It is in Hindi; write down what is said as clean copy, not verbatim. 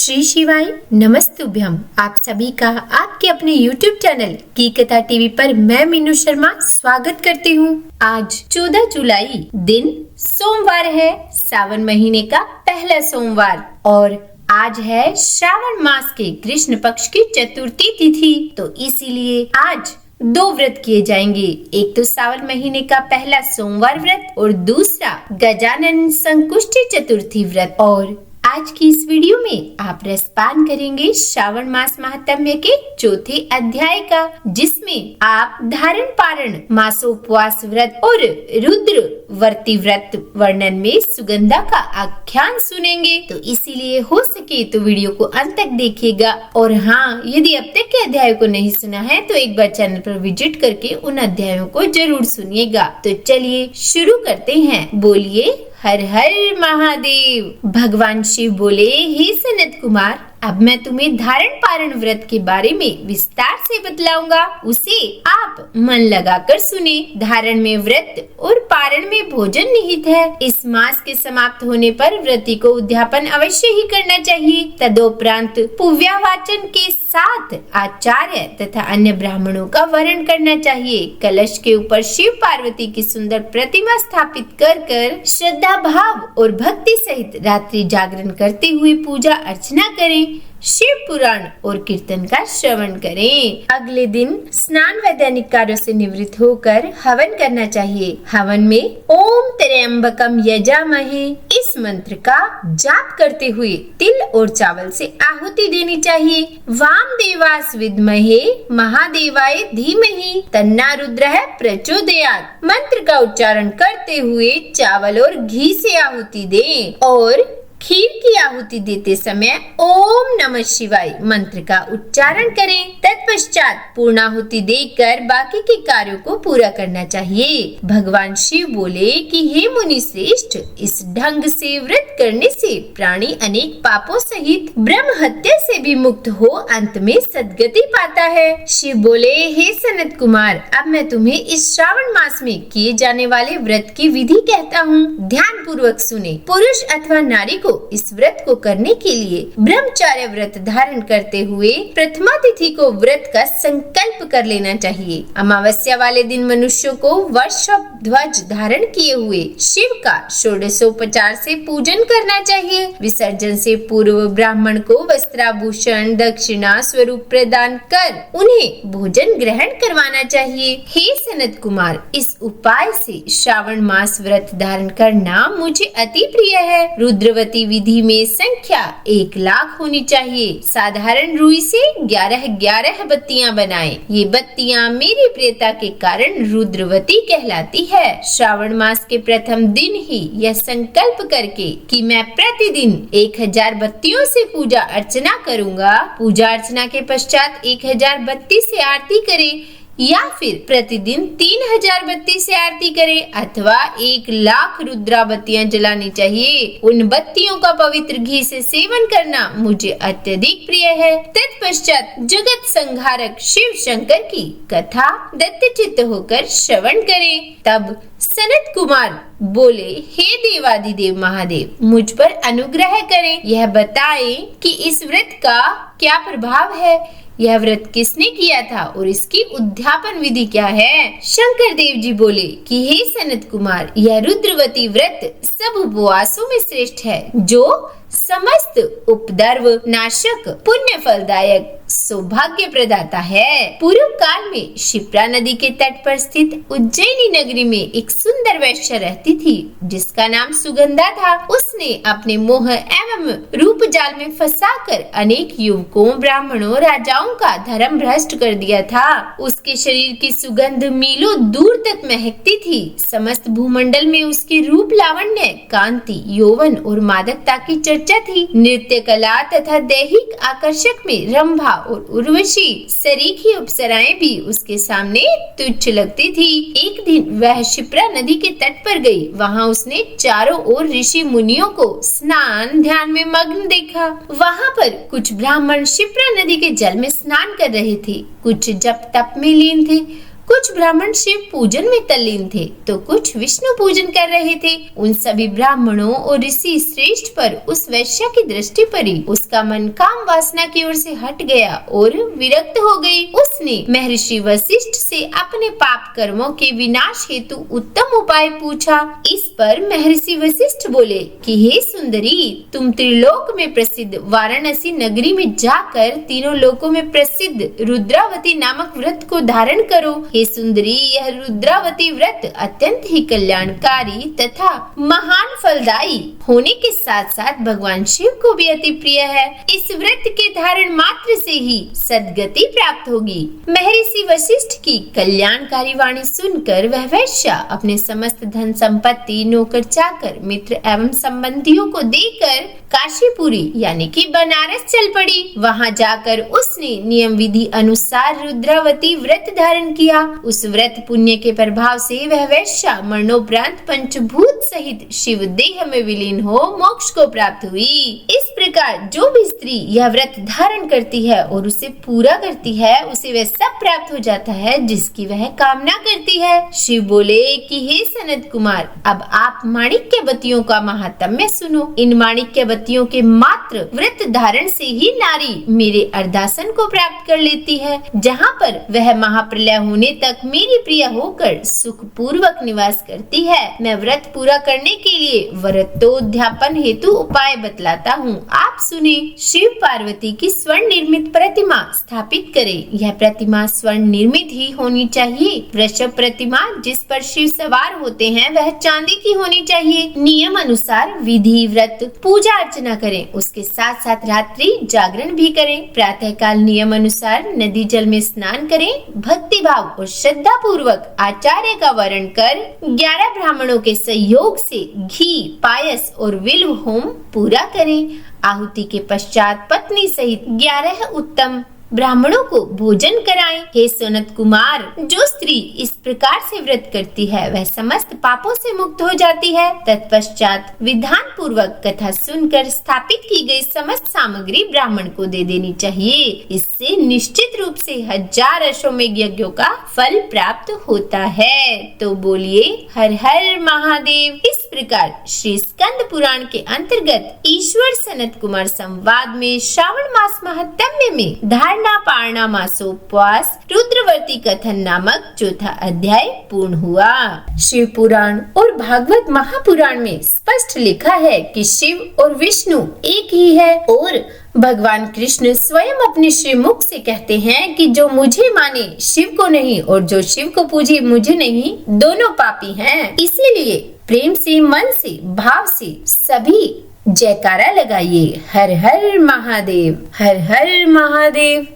श्री शिवाय नमस्तुभ्यम। आप सभी का आपके अपने YouTube चैनल की कथा टीवी पर मैं मीनू शर्मा स्वागत करती हूँ। आज 14 जुलाई दिन सोमवार है, सावन महीने का पहला सोमवार और आज है श्रावण मास के कृष्ण पक्ष की चतुर्थी तिथि। तो इसीलिए आज दो व्रत किए जाएंगे। एक तो सावन महीने का पहला सोमवार व्रत और दूसरा गजानन संकुष्टी चतुर्थी व्रत। और आज की इस वीडियो में आप रसपान करेंगे श्रावण मास महात्म्य के चौथे अध्याय का, जिसमें आप धारण पारण मासोपवास व्रत और रुद्र वर्ती व्रत वर्णन में सुगंधा का आख्यान सुनेंगे। तो इसीलिए हो सके तो वीडियो को अंत तक देखिएगा। और हाँ, यदि अब तक के अध्याय को नहीं सुना है तो एक बार चैनल पर विजिट करके उन अध्यायों को जरूर सुनिएगा। तो चलिए शुरू करते हैं। बोलिए हर हर महादेव। भगवान शिव बोले, हे सनत कुमार, अब मैं तुम्हें धारण पारण व्रत के बारे में विस्तार से बतलाऊंगा, उसे आप मन लगाकर सुने। धारण में व्रत और पारण में भोजन निहित है। इस मास के समाप्त होने पर व्रती को उद्यापन अवश्य ही करना चाहिए। तदोपरांत पुव्यावाचन के साथ आचार्य तथा अन्य ब्राह्मणों का वरण करना चाहिए। कलश के ऊपर शिव पार्वती की सुंदर प्रतिमा स्थापित कर श्रद्धा भाव और भक्ति सहित रात्रि जागरण करते हुए पूजा अर्चना करें। शिव पुराण और कीर्तन का श्रवण करें। अगले दिन स्नान व दैनिक कार्यों से निवृत्त होकर हवन करना चाहिए। हवन में ओम त्र्यंबकम यजामहे इस मंत्र का जाप करते हुए तिल और चावल से आहुति देनी चाहिए। वाम देवास विद्महे महादेवाय धीमहि तन्ना रुद्रः प्रचोदयात् मंत्र का उच्चारण करते हुए चावल और घी से आहुति दें और खीर की आहुति देते समय ओम नमः शिवाय मंत्र का उच्चारण करें। तत्पश्चात पूर्णाहुति देकर बाकी के कार्यों को पूरा करना चाहिए। भगवान शिव बोले कि हे मुनि श्रेष्ठ, इस ढंग से व्रत करने से प्राणी अनेक पापों सहित ब्रह्म हत्या से भी मुक्त हो अंत में सद्गति पाता है। शिव बोले, हे सनत कुमार, अब मैं तुम्हें इस श्रावण मास में किए जाने वाले व्रत की विधि कहता हूँ, ध्यान पूर्वक सुने। पुरुष अथवा नारी को इस व्रत को करने के लिए ब्रह्मचार्य व्रत धारण करते हुए प्रथमा तिथि को व्रत का संकल्प कर लेना चाहिए। अमावस्या वाले दिन मनुष्यों को वर्षभ ध्वज धारण किए हुए शिव का षोडशोपचार से पूजन करना चाहिए। विसर्जन से पूर्व ब्राह्मण को वस्त्राभूषण दक्षिणा स्वरूप प्रदान कर उन्हें भोजन ग्रहण करवाना चाहिए। हे सनत कुमार, इस उपाय से श्रावण मास व्रत धारण करना मुझे अति प्रिय है। रुद्रवती विधि में संख्या 1,00,000 होनी चाहिए। साधारण रुई से 11 बत्तियां बनाएं। ये बत्तियां मेरी प्रियता के कारण रुद्रवती कहलाती है। श्रावण मास के प्रथम दिन ही यह संकल्प करके कि मैं प्रतिदिन 1000 बत्तियों से पूजा अर्चना करूंगा। पूजा अर्चना के पश्चात 1000 बत्ती से आरती करें या फिर प्रतिदिन 3000 बत्ती से आरती करें अथवा 1,00,000 रुद्रा बत्तियां जलानी चाहिए। उन बत्तियों का पवित्र घी से सेवन करना मुझे अत्यधिक प्रिय है। तत्पश्चात जगत संहारक शिव शंकर की कथा दत्तचित्त होकर श्रवण करें। तब सनत कुमार बोले, हे देवादिदेव महादेव, मुझ पर अनुग्रह करें। यह बताएं कि इस व्रत का क्या प्रभाव है, यह व्रत किसने किया था और इसकी उद्यापन विधि क्या है। शंकर देव जी बोले कि हे सनत कुमार, यह रुद्रवती व्रत सब उपवासों में श्रेष्ठ है, जो समस्त उपद्रव नाशक पुण्य फलदायक सौभाग्य प्रदाता है। पूर्व काल में शिप्रा नदी के तट पर स्थित उज्जैनी नगरी में एक सुंदर वैश्य रहती थी, जिसका नाम सुगंधा था। उसने अपने मोह एवं रूप जाल में फंसाकर अनेक युवकों, ब्राह्मणों, राजाओं का धर्म भ्रष्ट कर दिया था। उसके शरीर की सुगंध मीलों दूर तक महकती थी। समस्त भूमंडल में उसके रूप लावण्य, कांति, यौवन और मादकता की चर्चा थी। नृत्य कला तथा दैहिक आकर्षक में रंभा और उर्वशी सरीखी अप्सराएं भी उसके सामने तुच्छ लगती थी। एक दिन वह शिप्रा नदी के तट पर गई। वहाँ उसने चारों ओर ऋषि मुनियों को स्नान ध्यान में मग्न देखा। वहाँ पर कुछ ब्राह्मण शिप्रा नदी के जल में स्नान कर रहे थे, कुछ जप तप में लीन थे, कुछ ब्राह्मण शिव पूजन में तल्लीन थे तो कुछ विष्णु पूजन कर रहे थे। उन सभी ब्राह्मणों और ऋषि श्रेष्ठ पर उस वैश्या की दृष्टि पड़ी। उसका मन काम वासना की ओर से हट गया और विरक्त हो गई। उसने महर्षि वशिष्ठ से अपने पाप कर्मों के विनाश हेतु उत्तम उपाय पूछा। इस पर महर्षि वशिष्ठ बोले कि हे सुंदरी, तुम त्रिलोक में प्रसिद्ध वाराणसी नगरी में जाकर तीनों लोकों में प्रसिद्ध रुद्रावती नामक व्रत को धारण करो। हे सुंदरी, यह रुद्रावती व्रत अत्यंत ही कल्याणकारी तथा महान फलदायी होने के साथ साथ भगवान शिव को भी अति प्रिय है। इस व्रत के धारण मात्र से ही सद्गति प्राप्त होगी। महर्षि वशिष्ठ की कल्याणकारी वाणी सुनकर वह वैश्या अपने समस्त धन संपत्ति, नौकर चाकर, मित्र एवं संबंधियों को देकर काशीपुरी यानी कि बनारस चल पड़ी। वहां जाकर उसने नियम विधि अनुसार रुद्रावती व्रत धारण किया। उस व्रत पुण्य के प्रभाव से वह वैश्या मरणोपरांत पंचभूत सहित शिव देह में विलीन हो मोक्ष को प्राप्त हुई। इस प्रकार जो भी स्त्री यह व्रत धारण करती है और उसे पूरा करती है, उसे वह सब प्राप्त हो जाता है जिसकी वह कामना करती है। शिव बोले कि हे सनत कुमार, अब आप माणिक्य बत्तियों का महात्म्य सुनो। इन माणिक्य बत्तियों के मात्र व्रत धारण से ही नारी मेरे अर्धासन को प्राप्त कर लेती है, जहाँ पर वह महाप्रलय होने तक मेरी प्रिय होकर सुख पूर्वक निवास करती है। मैं व्रत पूरा करने के लिए व्रतोद्यापन हेतु उपाय बतलाता हूँ, आप सुने। शिव पार्वती की स्वर्ण निर्मित प्रतिमा स्थापित करें। यह प्रतिमा स्वर्ण निर्मित ही होनी चाहिए। वृषभ प्रतिमा जिस पर शिव सवार होते हैं वह चांदी की होनी चाहिए। नियम अनुसार विधि व्रत पूजा अर्चना करें। उसके साथ साथ रात्रि जागरण भी करें। प्रातः काल नियम अनुसार नदी जल में स्नान करें। भक्ति भाव और श्रद्धा पूर्वक आचार्य का वर्ण कर 11 ब्राह्मणों के सहयोग से घी, पायस और बिल्व होम पूरा करें। आहुति के पश्चात पत्नी सहित 11 उत्तम ब्राह्मणों को भोजन कराएं। हे सनत कुमार, जो स्त्री इस प्रकार से व्रत करती है वह समस्त पापों से मुक्त हो जाती है। तत्पश्चात विधान पूर्वक कथा सुनकर स्थापित की गई समस्त सामग्री ब्राह्मण को दे देनी चाहिए। इससे निश्चित रूप से 1000 अश्वमेध यज्ञों का फल प्राप्त होता है। तो बोलिए हर हर महादेव। इस प्रकार श्री स्कंद पुराण के अंतर्गत ईश्वर सनत कुमार संवाद में श्रावण मास महात्म्य में धारणा पारणा मासोपवास रुद्रवर्ती कथन नामक चौथा अध्याय पूर्ण हुआ। शिव पुराण और भागवत महापुराण में स्पष्ट लिखा है कि शिव और विष्णु एक ही है और भगवान कृष्ण स्वयं अपने श्रीमुख से कहते हैं कि जो मुझे माने शिव को नहीं और जो शिव को पूजे मुझे नहीं, दोनों पापी हैं। इसीलिए प्रेम से, मन से, भाव से सभी जयकारा लगाइए। हर हर महादेव, हर हर महादेव।